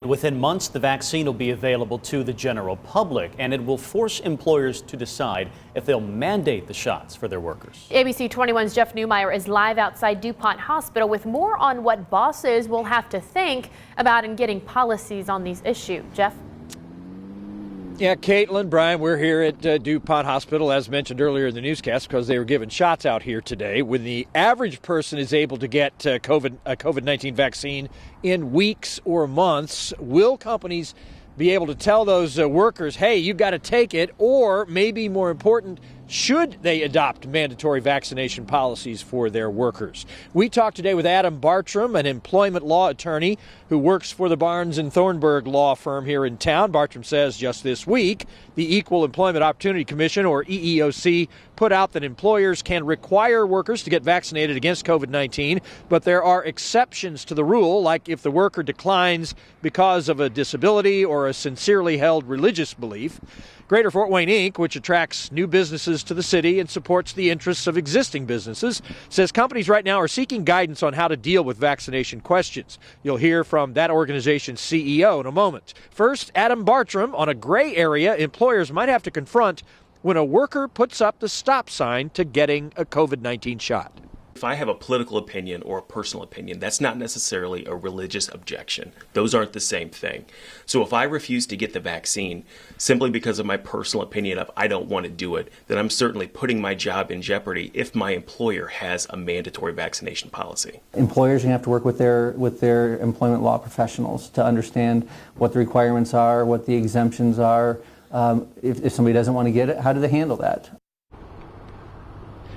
Within months, the vaccine will be available to the general public, and it will force employers to decide if they'll mandate the shots for their workers. ABC 21's Jeff Newmeyer is live outside DuPont Hospital with more on what bosses will have to think about in getting policies on these issues. Jeff? Yeah, Caitlin, Brian, we're here at DuPont Hospital, as mentioned earlier in the newscast, because they were giving shots out here today. When the average person is able to get a COVID-19 vaccine in weeks or months, will companies be able to tell those workers, hey, you've got to take it, or maybe more important, should they adopt mandatory vaccination policies for their workers? We talked today with Adam Bartram, an employment law attorney who works for the Barnes & Thornburg law firm here in town. Bartram says just this week, the Equal Employment Opportunity Commission, or EEOC, put out that employers can require workers to get vaccinated against COVID-19, but there are exceptions to the rule, like if the worker declines because of a disability or a sincerely held religious belief. Greater Fort Wayne Inc., which attracts new businesses to the city and supports the interests of existing businesses, says companies right now are seeking guidance on how to deal with vaccination questions. You'll hear from that organization's CEO in a moment. First, Adam Bartram on a gray area employers might have to confront when a worker puts up the stop sign to getting a COVID-19 shot. If I have a political opinion or a personal opinion, that's not necessarily a religious objection. Those aren't the same thing. So if I refuse to get the vaccine simply because of my personal opinion of I don't want to do it, then I'm certainly putting my job in jeopardy if my employer has a mandatory vaccination policy. Employers are going to have to work with their employment law professionals to understand what the requirements are, what the exemptions are. If somebody doesn't want to get it, how do they handle that?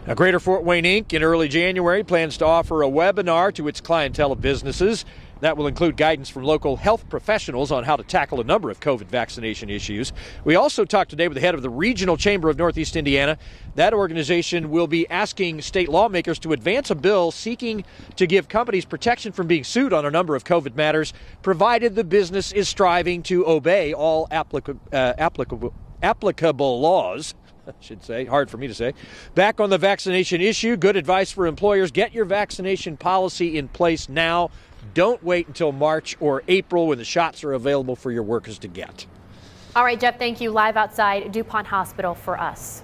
Now, Greater Fort Wayne Inc. in early January plans to offer a webinar to its clientele of businesses. That will include guidance from local health professionals on how to tackle a number of COVID vaccination issues. We also talked today with the head of the Regional Chamber of Northeast Indiana. That organization will be asking state lawmakers to advance a bill seeking to give companies protection from being sued on a number of COVID matters, provided the business is striving to obey all applicable laws. I should say, hard for me to say. Back on the vaccination issue, good advice for employers. Get your vaccination policy in place now. Don't wait until March or April when the shots are available for your workers to get. All right, Jeff, thank you. Live outside DuPont Hospital for us.